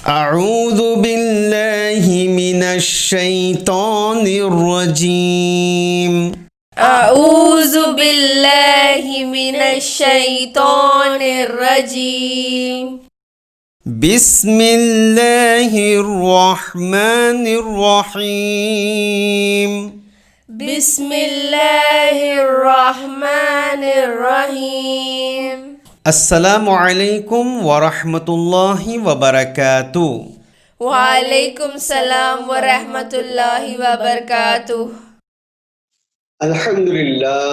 अऊज़ु बिल्लाहि मिनश शैतानिर रजीम। अऊज़ु बिल्लाहि मिनश शैतानिर रजीम। बिस्मिल्लाहिर रहमानिर रहीम। बिस्मिल्लाहिर रहमानिर रहीम। अस्सलामु अलैकुम वरहमतुल्लाहि वबरकातुह। वालेकुम सलाम व रहमतुल्लाहि व बरकातुह। अल्हम्दुलिल्लाह,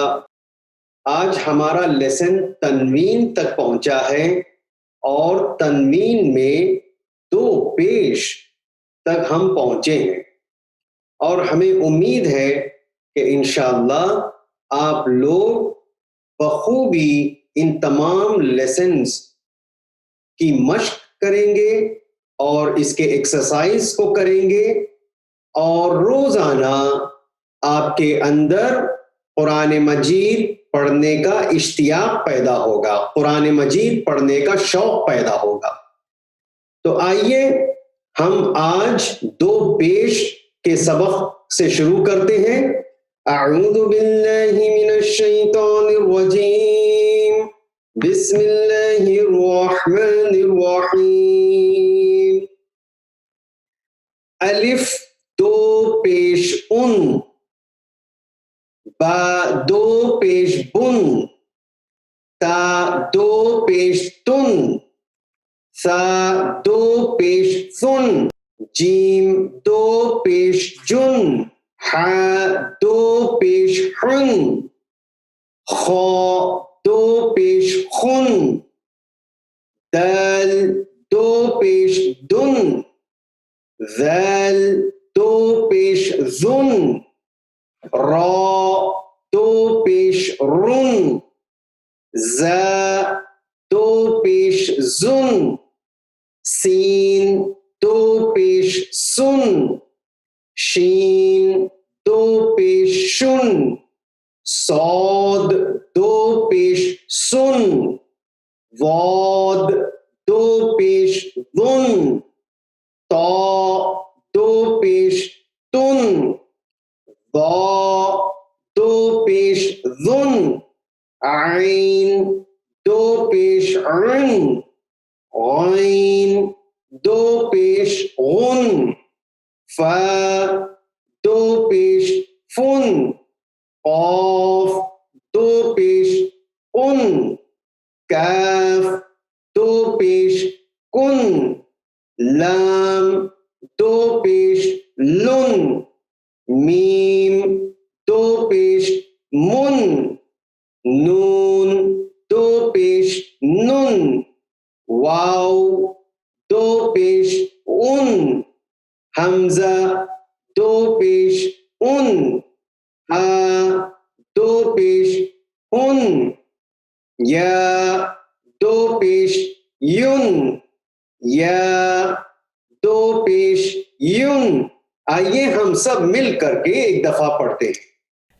आज हमारा लेसन तनवीन तक पहुंचा है और तनवीन में दो पेश तक हम पहुंचे हैं और हमें उम्मीद है कि इंशाअल्लाह आप लोग बखूबी इन तमाम लेसन्स की मश्क करेंगे और इसके एक्सरसाइज को करेंगे और रोज़ाना आपके अंदर कुरान मजीद पढ़ने का इश्तियाक पैदा होगा, कुरान मजीद पढ़ने का शौक पैदा होगा। तो आइए हम आज दो पेश के सबक से शुरू करते हैं। अऊज़ु बिल्लाहि मिनश शैतानिर रजीम। बिस्मिल्लाहिर रहमानिर रहीम। अलिफ दो पेश उन, बा दो पेश बुन, ता दो पेश तुन, सा दो पेश सुन, जीम दो पेश जुन, हा दो पेश हुन, खौ दो पेश खुन, दाल दो पेश दुन, ज़ाल दो पेश जुन, रा दो पेश रुन, ज़ा दो पेश जुन, सीन दो पेश सुन, शीन दो पेश शुन, सौद दो पेश सुन, वाद दो पेश दुन, तौ दो पेश तुन, दो पेश जुन, आइन दो पेश उन, गैन दो पेश गुन, फा दो पेश फुन, क़ाफ दो पेश उन, काफ दो पेश कुन, लाम दो पेश लुन, मीम दो पेश मुन, नून दो पेश नुन, वाव दो पेश उन, हमजा दो पेश उन, हा दो पेश हुन, या दो पेश युन, या दो पेश युन। आइए हम सब मिल करके एक दफा पढ़ते हैं।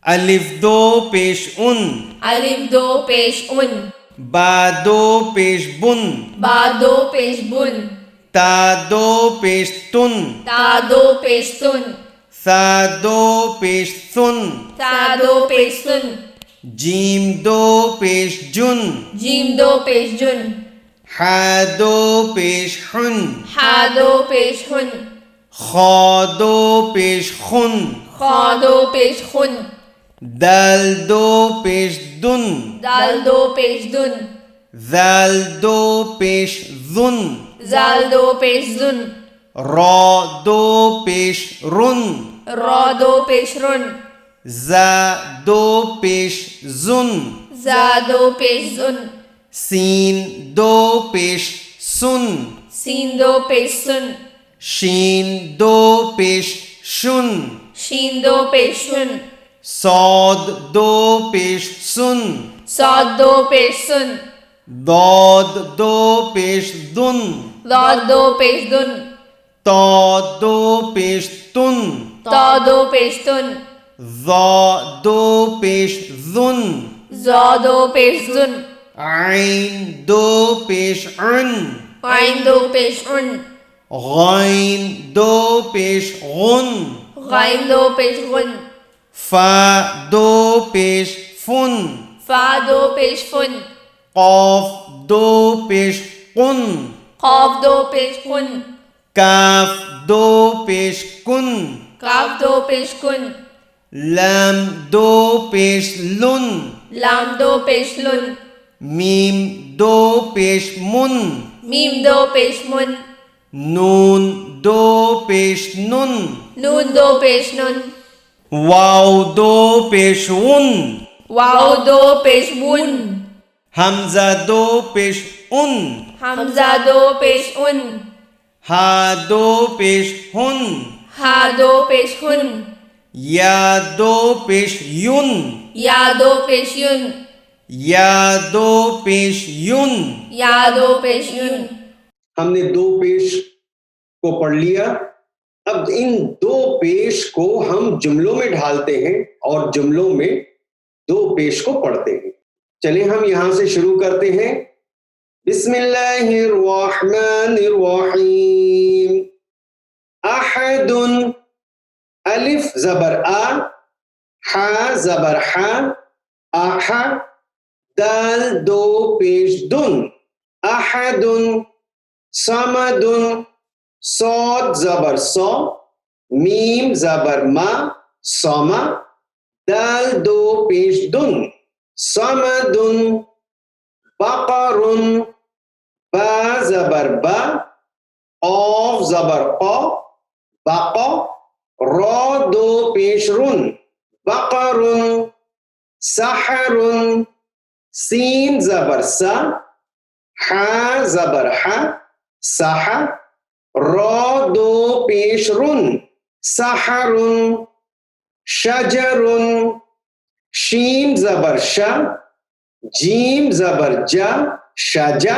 अलिफ दो पेश उन, अलिफ दो पेश उन, बा दो पेश बुन, बा दो पेश बुन, ता दो पेश तुन, ता दो पेश तुन, सा दो पेश सुन, सा दो पेश सुन, जीम दो पेश जुन, जीम दो पेश जुन, हा दो पेश हुन, हा दो पेश हुन, खौ दो पेश खुन, खौ दो पेश खुन, दाल दो पेश दुन, दाल दो पेश दुन, ज़ाल दो पेश जुन, जाल दो पेश जुन, रा दो पेश रुन, रौ दो पेश रुन, ज़ा दो पेश जुन, जा दो पेश जुन, सीन दो पेश सुन, सीन दो पेश सुन, शीन दो पेश शुन, शीन दो पेश शुन, सौद दो पेश सुन, सौद दो पेश सुन, दौद दो पेश दुन, दौद दो पेश दुन, तौ दो पेश तुन, तौ दो पेश तुन, ज़ा दो पेश जुन, ज़ा दो पेश जुन, आइन दो पेश अन, आइन दो पेश उन, गैन दो पेश गुन, गैन दो पेश गुन, फा दो पेश फुन, फा दो पेश फुन, कॉफ दो पेश कुन, खौफ दो पेश कुन, काफ दो पेश कुन, काफ दो पेश कुन, लाम दो पेश लुन, लाम दो पेश लुन, मीम दो पेश मुन, मीम दो पेश मुन, नून दो पेश नुन, नून दो पेश नुन, वाव दो पेश उन, वाव दो पेश वुन, हमजा दो पेश उन, हमजा दो पेश उन, हा दो पेश हुन, हा दो पेश हुन, या दो पेश युन, या दो पेश युन, या दो पेश युन। या दो पेश युन। हमने दो पेश को पढ़ लिया। अब इन दो पेश को हम जुमलों में ढालते हैं और जुमलों में दो पेश को पढ़ते हैं। चलिए हम यहां से शुरू करते हैं। बिस्मिल्लाहिर्रहमानिर्रहीम। अहदुन, अलिफ जबर आ, हा जबर हा, आहा, दाल दो पेश दुन, अहदुन। समदुन, सौद जबर सौ, मीम जबर मा, सौमा, दाल दो पेश दुन, समदुन। बकरुन, बा जबर बा, औफ जबर कौ, बक़ा, रौ दो पेश रुन, बकरुन। सहरुन, सीन जबर सा, हा जबर हा, सहा, रौ दो पेश रुन, सहरुन। शजरुन, शीम जबर शा, जीम जबर जा, शजा,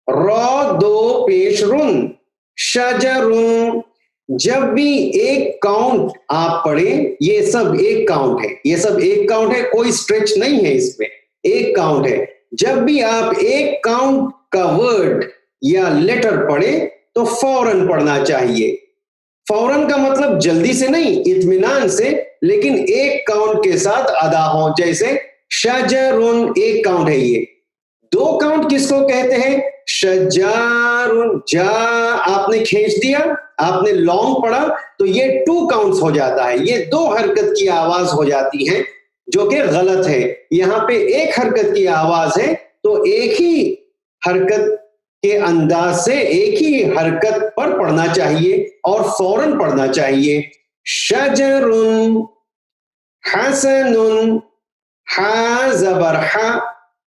रौ दो पेश रुन, शजरुन। जब भी एक काउंट आप पढ़ें, ये सब एक काउंट है, ये सब एक काउंट है, कोई स्ट्रेच नहीं है इसमें, एक काउंट है। जब भी आप एक काउंट का वर्ड या लेटर पढ़े तो फौरन पढ़ना चाहिए। फौरन का मतलब जल्दी से नहीं, इत्मीनान से, लेकिन एक काउंट के साथ अदा हो। जैसे शजरुन एक काउंट है, ये दो काउंट किसको कहते हैं? शजारुन, जा आपने खींच दिया, आपने लॉन्ग पढ़ा तो ये टू काउंट्स हो जाता है, ये दो हरकत की आवाज हो जाती है जो कि गलत है। यहां पे एक हरकत की आवाज है तो एक ही हरकत के अंदाज से एक ही हरकत पर पढ़ना चाहिए और फौरन पढ़ना चाहिए। शजरुन, हसनुन, हा जबर हा,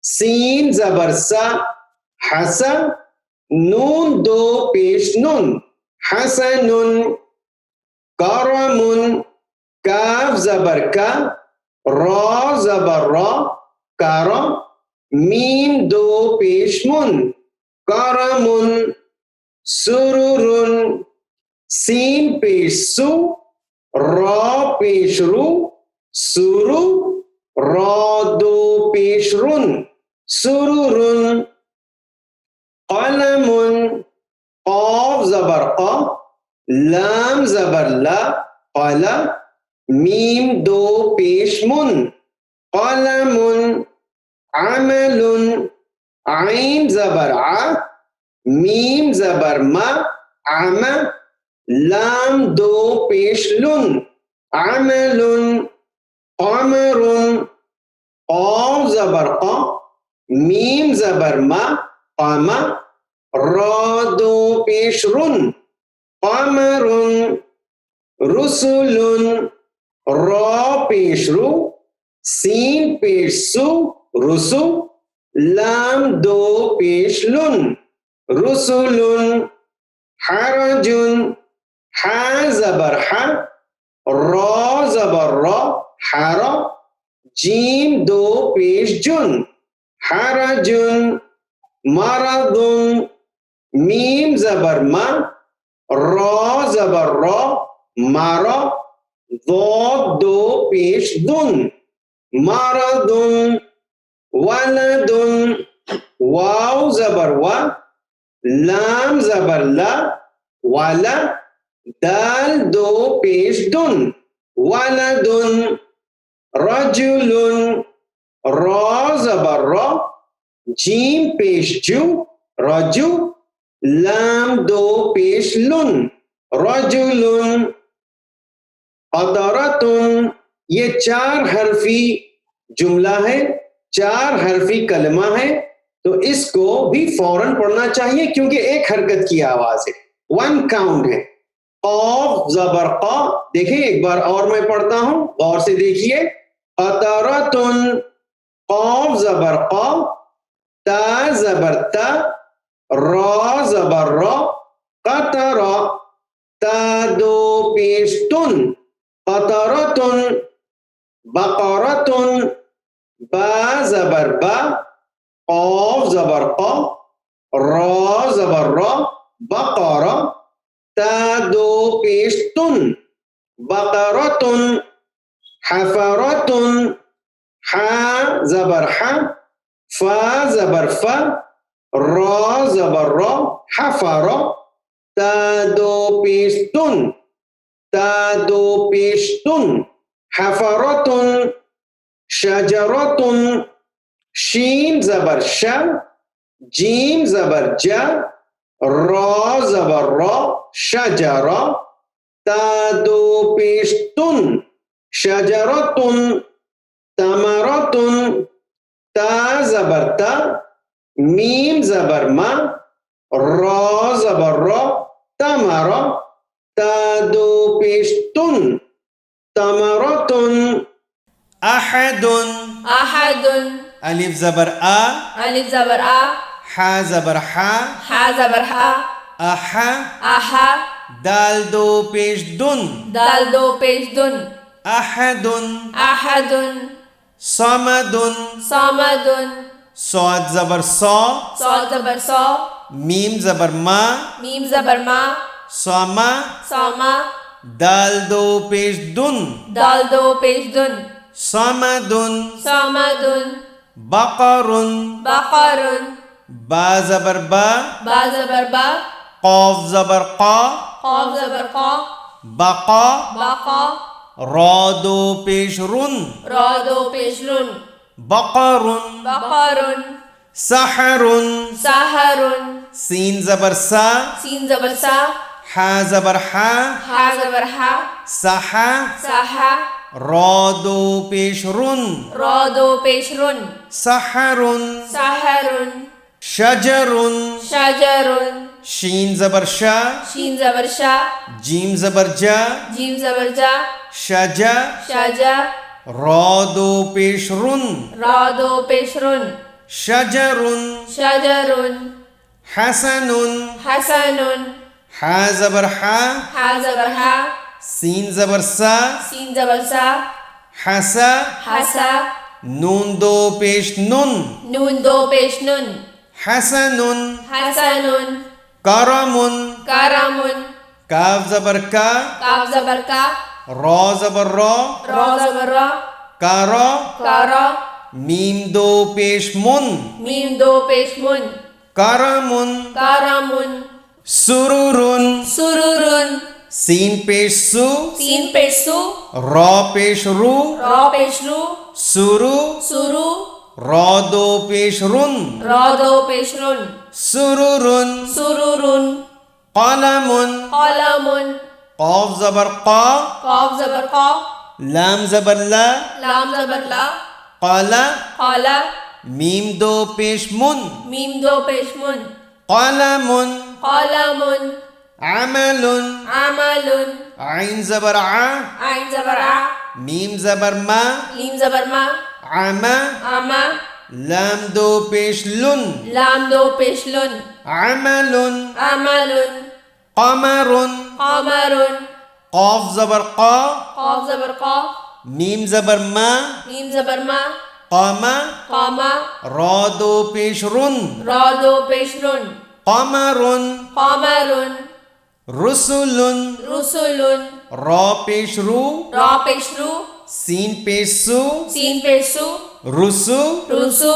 सीन जबर सा, हसा, नून दो पेश नुन, हसनुन। करमुन, काफ जबर का, रौ जबर रौ, करम, मीम दो पेश मुन, करमुन। सुरुरुन, सीन पेश सु, रौ पेश रु, सुरु, रौ दो पेश रुन, सुरुरुन। कलमुन, कौफ जबर क़, लाम जबर ला, कला, मीम दो पेश मुन, कलमुन। अमलुन, आइन जबर आ, मीम जबर मा, आमा, लाम दो पेश लुन, अमलुन। कमरुन, कौफ जबर क़, मीम जबर मा, कामा, रौ दो पेश रुन, कमरुन। रुसुलुन, रौ पेश रु, सीन पेश सु, रुसु, लाम दो पेश लुन, रुसुलुन। हरजुन, हा जबर हा, रौ जबर रौ, हर, जीम दो पेश जुन, हरजुन। मरदुन, मीम जबर मा, रौ जबर रौ, मार, दो पेश दुन, मरदुन। वलदुन, वाव जबर वा, लाम जबर ला, वाला, दाल दो पेश दुन, वालादुन, रजुलुन, रॉ ज़बर रॉ, जीम पेश जू, रजू, लाम दो पेश लुन, रजुलुन, क़दरतुन। ये 4 हरफी जुमला है, 4 हरफी कलमा है, तो इसको भी फौरन पढ़ना चाहिए क्योंकि एक हरकत की आवाज है, 1 काउंट है। क़ाफ ज़बर क़ा, देखिए एक बार और मैं पढ़ता हूं, गौर से देखिए। क़तरतुन, क़ाफ ज़बर क़ा, ता ज़बर ता, रॉ ज़बर रॉ, क़तरा, ता दो पेश तुन, क़तरतुन, बक़रतुन, बा ज़बर बा, क़ाफ ज़बर क़ा, रॉ ज़बर रॉ, बक़रा, ता दो पेश तुन, बक़रतुन, हफ़रतुन, हा ज़बर हा, फा ज़बर फा, रॉ ज़बर रॉ, हफ़रा, ता दो पेश तुन, ता दो पेश तुन, हफ़रतुन, शजरतुन, शीन ज़बर शा, जीम ज़बर जा, रॉ ज़बर रॉ, शजरा, ता दो पेश तुन, शजरतुन, तमरतुन, ता ज़बर ता, मीम ज़बर मा, रॉ ज़बर रॉ, तमरा, ता दो पेश तुन, तमरतुन। अहदुन, अहदुन, अलिफ ज़बर आ, अलिफ ज़बर आ, हा ज़बर हा, हा ज़बर हा, अहा, आहा, दाल दो पेश दुन, दाल दो पेश दुन, अहदुन, अहदुन, समदुन, समदुन, सौद ज़बर सौ, सौद ज़बर सौ, मीम ज़बर मा, मीम ज़बर मा, सौमा, सौमा, दाल दो पेश दुन, दाल दो पेश दुन, समदुन, समदुन, बक़रुन, बक़रुन, बा ज़बर बा, बा ज़बर बा, क़ाफ ज़बर क़ा, क़ाफ ज़बर क़ा, बक़ा, बक़ा, रॉ दो पेश रुन, रॉ दो पेश रुन, बक़रुन, बक़रुन, सहरुन, सहरुन, सीन ज़बर सा, सीन ज़बर सा, हा ज़बर हा, हा ज़बर हा, सहा, सहा, रॉ दो पेश रुन, रॉ दो पेश रुन, सहरुन, सहरुन, शजरुन, शजरुन, शीन ज़बर शा, शीन ज़बर शा, जीम ज़बर जा, जीम ज़बर जा, शजा, शाजा, रॉ दो पेश रुन, रॉ दो पेश रुन, शजरुन, शजरुन, हसनुन, हसनुन, हा ज़बर हा, हा ज़बर हा, सीन ज़बर सा, सीन ज़बर सा, हसा, हसा, नून दो पेश नुन, नून दो पेश नुन, हसनुन, हसनुन, करमुन, करमुन, काफ ज़बर का, काफ ज़बर का, रॉ ज़बर रॉ, रॉ ज़बर रॉ, कारा, कारा, मीम दो पेश मुन, मीम दो पेश मुन, करमुन, करमुन, सुरुरुन, सुरुरुन, सीन पेश सु, सीन पेश सु, रॉ पेश रू, रॉ पेश रू, सुरु, सुरु, रॉ दो पेश रुन, रॉ दो पेश रुन, सुरुरुन, सुरुरुन, कलमुन, कलमुन, क़ाफ ज़बर क़ा, काफ ज़बर क़ा, लाम ज़बर ला, लाम ज़बर ला, क़ला, क़ला, मीम दो पेश मुन, मीम दो पेश मुन, क़लमुन, क़लमुन, अमलुन, अमलुन, आइन ज़बर आ, आइन ज़बर आ, मीम ज़बर मा, लीम ज़बर मा, आमा, आमा, लाम दो पेश लुन, लाम दो पेश लुन, अमलुन, अमलुन, क़मरुन, क़मरुन, क़ाफ ज़बर क़ा, क़ाफ ज़बर क़ा, मीम ज़बर मा, मीम ज़बर मा, क़ामा, क़ामा, रॉ दो पेश रुन, रॉ दो पेश रुन, क़मरुन, क़मरुन, रुसुलुन, रुसुलुन, रॉ पेश रू, रॉ पेश रू, सीन पेश सु, सीन पेश सु, रुसु, रुसु,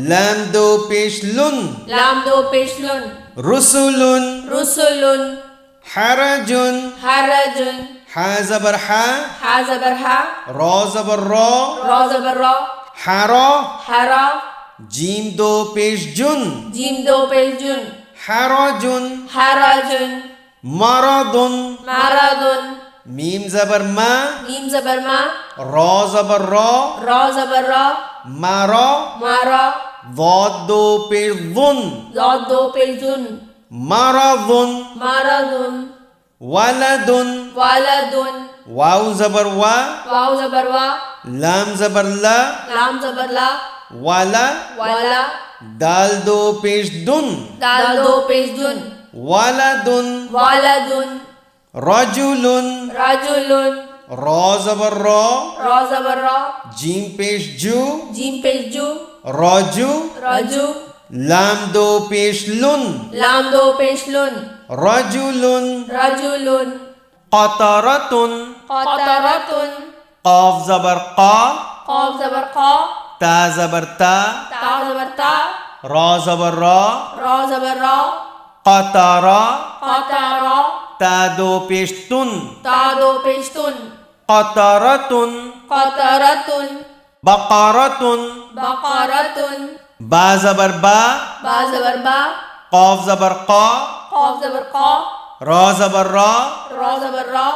लाम दो पेश लुन, लाम दो पेश लुन, रुसुलुन, रुसुलुन, हरजुन harajun, हा जबर हा ha zabar ha, रॉ जबर रॉ ra zabar ra, हरो hara, जीम दो पेश जुन jim do pesh jun, हरोजुन harajun, मरदुन maradun, meme जबर मा mim zabar ma, रॉ जबर रॉ ra zabar ra, मारो mara, वाद दो पेश दुन dod do pesh jun, मरदुन maradun, वलदुन waladun, वाव जबर वा waw zabar wa, लाम जबर ला lam zabar la, वाला wala, दाल दो पेश दुन dal do pesh jun, वालदुन waladun, रजुलुन rajulun, रॉ जबर रॉ ra zabar ra, जीम पेश जू jim pesh ju, रजू raju, लाम दो पेश Lun lam do pesh lun, रजुलुन rajulun, कतरतुन qataratun, قاف जबर qa qaf zabar qa, ता जबर ता ta zabar ta, रॉ जबर रॉ ra zabar ra, قطرا qatara, ता दो पेश तुन ta do pesh tun, قطرتun qataratun, बकरतुन baqaratun, बा जबर बा ba zabar ba, قاف जबर qa qaf zabar qa, raw जबर रॉ ra zabar ra,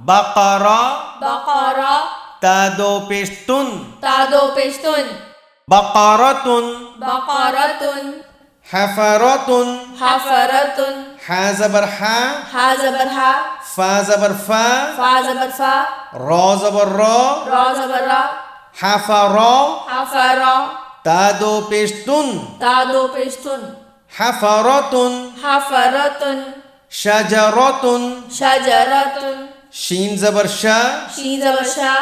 बकरा baqara, ता दो पेश तुन ta do pesh tun, बकरतुन baqaratun, हफरतुन hafaratun, हा जबर हा ha zabar ha, फा जबर फा fa zabar fa, रॉ जबर रॉ ra zabar ra, हफरा hafara, ता दो पेश तुन ta do pesh tun, हफरतुन hafaratun, शजरतुन shajaratun, शीन जबर शा shin zabar sha,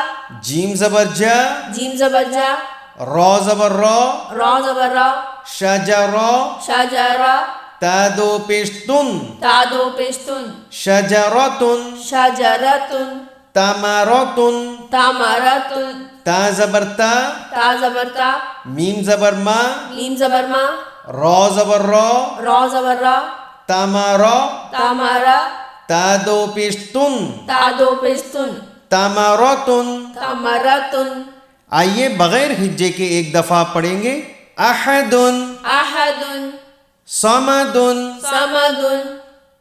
जीम जबर जा jim zabar ja, रॉ जबर रॉ ra zabar ra, शजरा shajara, ता दो पेश तुन ta do pesh tun, शजरतुन shajaratun, तमरतुन tamaratun, ता जबर ता ta zabar ta, मीम जबर मा mim zabar ma, रॉ जबर रॉ ra zabar ra, तमरा tamara, ता दो पेश तुन ta do pesh tun, तमरतुन tamaratun, आइए बगैर हिज्जे के एक दफा पढ़ेंगे अहदुन ahadun, समदुन samadun,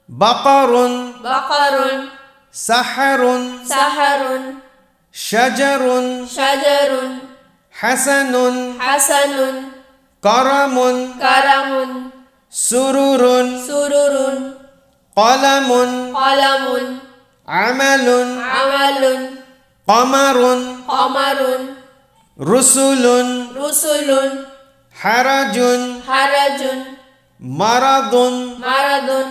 बकरुन baqarun, सहरुन saharun, शजरुन shajarun, हसनुन hasanun, करमुन karamun, सुरुरुन sururun, कलमुन qalamun, अमलुन amalun, कमरुन qamarun, रुसुलुन rusulun, हरजुन harajun, मरदुन maradun,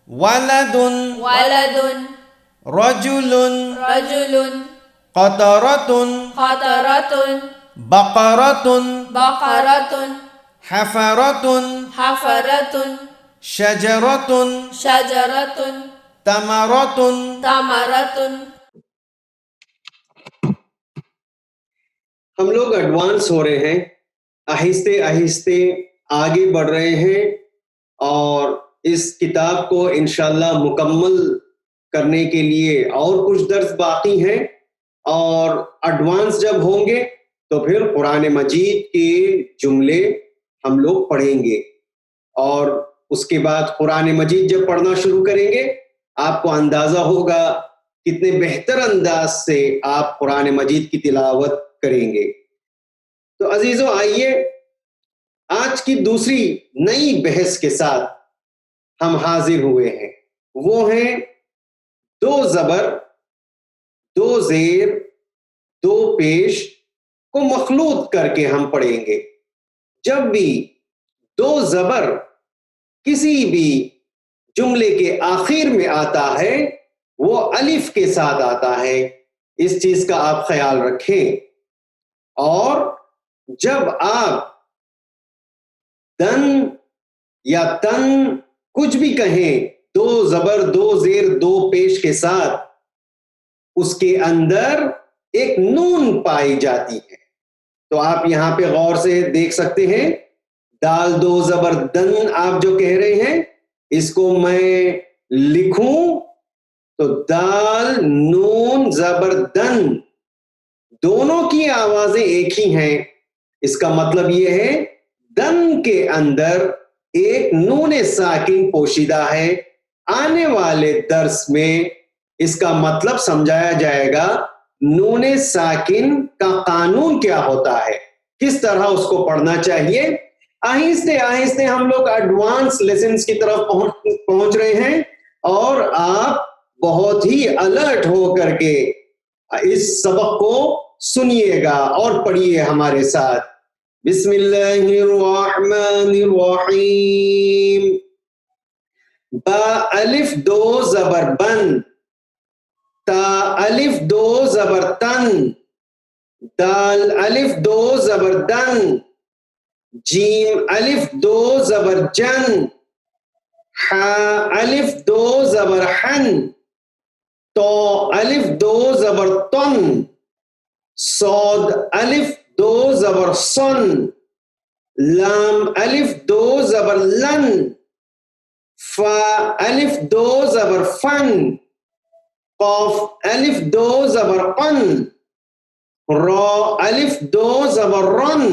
वलदुन waladun, रजुलुन rajulun, قطرतुन qataratun, बकरतुन baqaratun, हफरतुन hafaratun, शजरतुन shajaratun, तमरतुन tamaratun. हम लोग एडवांस हो रहे हैं, आहिस्ते आहिस्ते आगे बढ़ रहे हैं और इस किताब को इंशाल्लाह मुकम्मल करने के लिए और कुछ दर्स बाकी हैं और एडवांस जब होंगे तो फिर कुरान मजीद के जुमले हम लोग पढ़ेंगे और उसके बाद कुरान मजीद जब पढ़ना शुरू करेंगे आपको अंदाजा होगा कितने बेहतर अंदाज से आप कुरान मजीद की तिलावत करेंगे। तो अजीजों आइए आज की दूसरी नई बहस के साथ हम हाजिर हुए हैं। वो हैं दो जबर, दो जेर, दो पेश को मखलूत करके हम पढ़ेंगे। जब भी दो जबर किसी भी जुमले के आखिर में आता है वो अलिफ के साथ आता है, इस चीज का आप ख्याल रखें। और जब आप दन या तन कुछ भी कहें दो जबर, दो जेर, दो पेश के साथ, उसके अंदर एक नून पाई जाती है। तो आप यहां पे गौर से देख सकते हैं, दाल दो जबर दन आप जो कह रहे हैं इसको मैं लिखूं तो दाल नून जबर दन, दोनों की आवाजें एक ही हैं। इसका मतलब यह है दन के अंदर एक नून साकिन पोशीदा है। आने वाले दर्स में इसका मतलब समझाया जाएगा नून साकिन का कानून क्या होता है, किस तरह उसको पढ़ना चाहिए। आहिस्ते आहिस्ते हम लोग एडवांस लेसन्स की तरफ पहुंच रहे हैं और आप बहुत ही अलर्ट हो करके इस सबक को सुनिएगा और पढ़िए हमारे साथ। बिस्मिल्लाहिर्रहमानिर्रहीम। बा अलिफ दो जबर बन, ता अलिफ दो जबर तन, दाल अलिफ दो जबर दन, जीम अलिफ दो जबर जन, हा अलिफ दो जबर हन, तो अलिफ दो जबर तन, सौद अलिफ दो जबर सन, लाम अलिफ दो जबर लन, फा अलिफ दो जबर फन, कौफ अलिफ दो जबर कन, रौ अलिफ दो जबर रन,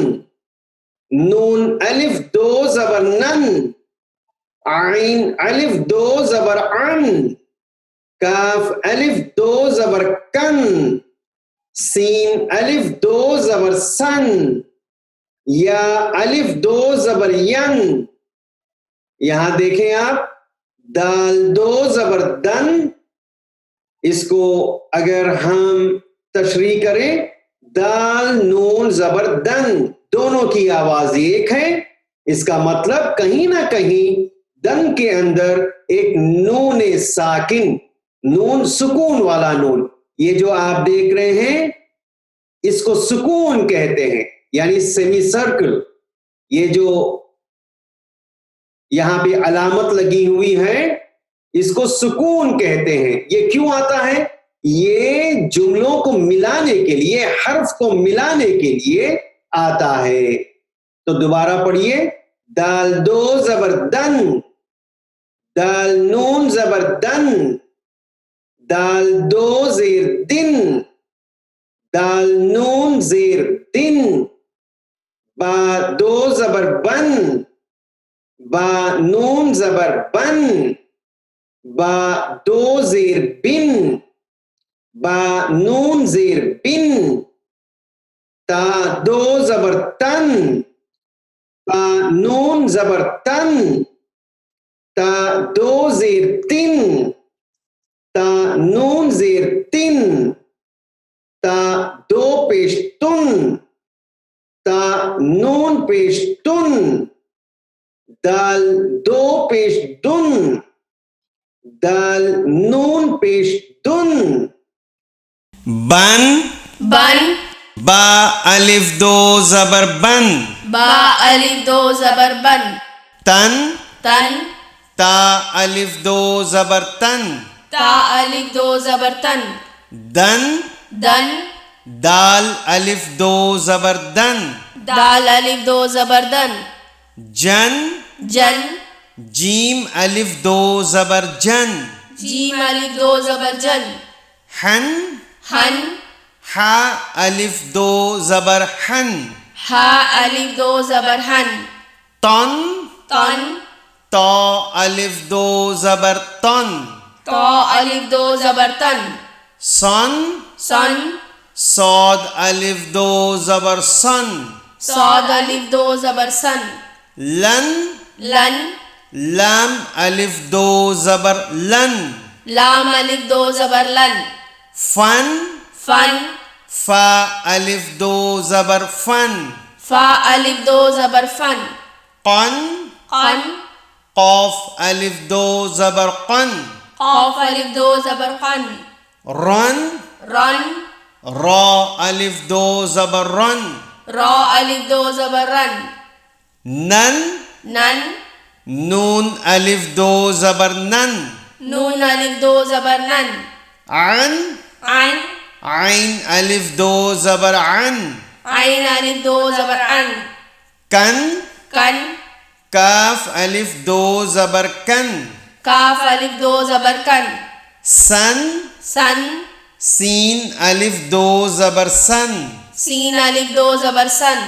नून अलिफ दो जबर नन, आइन अलिफ दो जबर अन, काफ अलिफ दो जबर कन, सीन अलिफ दो जबर सन, या अलिफ दो जबर यन। यहां देखें आप, दाल दो जबर दन, इसको अगर हम तशरीह करें, दाल नून जबर दन, दोनों की आवाज एक है। इसका मतलब कहीं ना कहीं दन के अंदर एक नून साकिन, नून सुकून वाला नून, ये जो आप देख रहे हैं इसको सुकून कहते हैं, यानी सेमी सर्कल। ये जो यहां पे अलामत लगी हुई है इसको सुकून कहते हैं। ये क्यों आता है? ये जुमलों को मिलाने के लिए, हर्फ को मिलाने के लिए आता है। तो दोबारा पढ़िए, दाल दो जबर दन, दाल नून जबर दन, दाल दो जेर दिन, दाल नून जेर दिन, बा दो जबर बन, बा नून जबर बन, बा दो जेर बिन, बा नून जेर बिन, ता दो जबर तन, ता नून जबर तन, ता दो जेर तिन, ता नून जेर तिन, ता दो पेश तुन, ता नून पेश तुन, दाल दो पेश दुन, दाल नून पेश दुन। बन, बन, बा अलिफ दो जबर बन, बा अलिफ दो जबर बन, तन, तन, ता अलिफ दो जबर तन, ता अलिफ दो जबर तन, दन, दन, दाल अलिफ दो जबर दन, दाल अलिफ दो जबर दन, जन, जन, जीम अलिफ दो जबर जन, जीम अलिफ दो जबर जन, हन, हन, हा अलिफ दो जबर हन, हा अलिफ दो जबर हन, तन, तन, तो अलिफ दो जबर तन, तो अलिफ दो जबर तन, सन, सन, सौद अलिफ दो जबर सन, सौद अलिफ दो जबर सन, लन, लन, लाम अलिफ दो जबर लन, लाम अलिफ दो जबर लन, फन, फन, फा अलिफ दो जबर फन, फा अलिफ दो जबर फन, कन, कन, कौफ अलिफ दो जबर कन, कौफ अलिफ दो जबर कन, रन, रन, रौ अलिफ दो जबर रन, रौ अलिफ दो जबर रन, नन, नन, नून अलिफ दो जबर नन, नून अलिफ दो जबर नन, अन, आइन, आइन अलिफ दो जबर अन, आइन अलिफ दो जबर अन, कन, कन, काफ अलिफ दो जबर कन, काफ अलिफ दो जबर कन, सन, सन, सीन अलिफ दो जबर सन, सीन अलिफ दो जबर सन,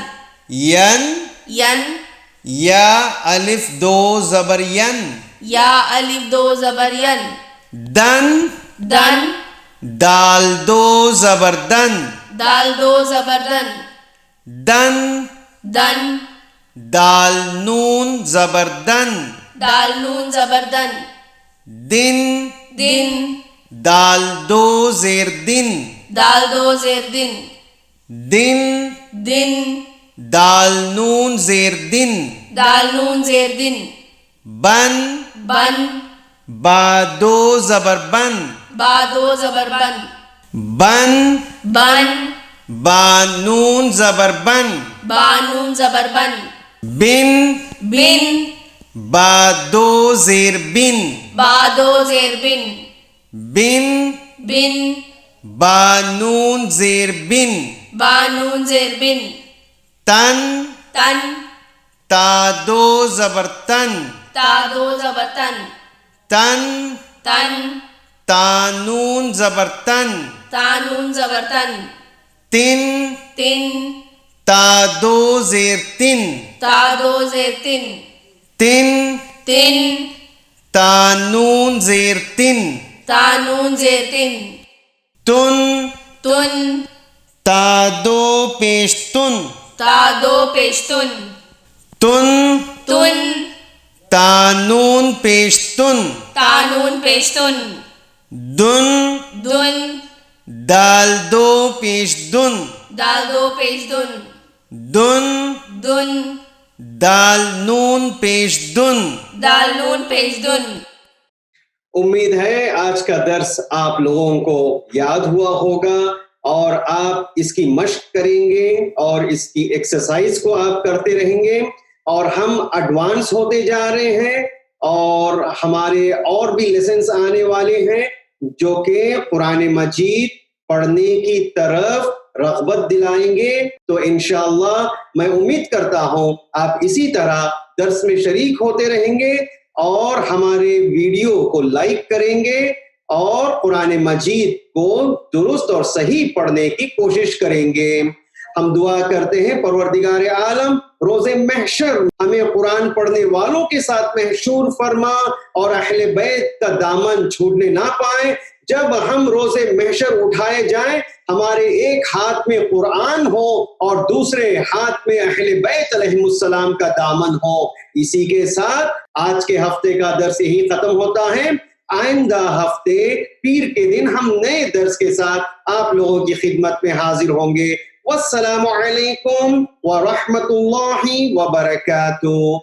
यन, यन, या अलिफ दो जबर यन, या अलिफ दो जबर यन, दन, दन, दाल दो जबर दन, दाल दो जबर दन, दन, दन, दाल नून जबर दन, दाल नून जबर दन, दिन, दिन, दाल दो जेर दिन, दाल दो जेर दिन, दिन, दिन, दाल नून जेर दिन, दाल नून जेर दिन, बन, बन, बा दो जबर बन, बा दो जबर बन, बन, बन, बा नून जबर बन, बा नून जबर बन, बिन, बिन, बा दो जेर बिन, बा दो जेर बिन, बिन, बिन, बा नून जेर बिन, बा नून जेर बिन, तन, तन, ता दो जबर तन, ता दो जबर तन, तन, तन, ता नून जबर तन, ता नून जबर तन, तिन, तिन, ता दो जेर तिन, ता दो जेर तिन, तिन, तिन, ता नून जेर तिन, ता नून जेर तिन, तुन, तुन, ता दो पेश तुन, ता दो पेश तुन, तुन, तुन, ता नून पेश तुन, ता नून पेश तुन, दुन, दुन, दाल दो पेश दुन, दाल दो पेश दुन, दुन, दुन, दाल नून पेश दुन। दाल नून पेश दुन। उम्मीद है आज का दर्स आप लोगों को याद हुआ होगा और आप इसकी मश्क करेंगे और इसकी एक्सरसाइज को आप करते रहेंगे और हम एडवांस होते जा रहे हैं और हमारे और भी लेसन्स आने वाले हैं जो कि कुरान मजीद पढ़ने की तरफ रग़बत दिलाएंगे। तो इंशाअल्लाह मैं उम्मीद करता हूं आप इसी तरह दर्स में शरीक होते रहेंगे और हमारे वीडियो को लाइक करेंगे और कुरान मजीद को दुरुस्त और सही पढ़ने की कोशिश करेंगे। हम दुआ करते हैं परवरदिगार आलम रोज़े महशर हमें कुरान पढ़ने वालों के साथ महशूर फरमा और अहले बैत का दामन छूटने ना पाए। जब हम रोज़े महशर उठाए जाएं हमारे एक हाथ में कुरान हो और दूसरे हाथ में अहले बैत अलैहिमुस्सलाम का दामन हो। इसी के साथ आज के हफ्ते का दर्स यही खत्म होता है। आइंदा हफ्ते पीर के दिन हम नए दर्स के साथ आप लोगों की खिदमत में हाजिर होंगे। वस्सलामु अलैकुम व रहमतुल्लाहि व बरकातुहू।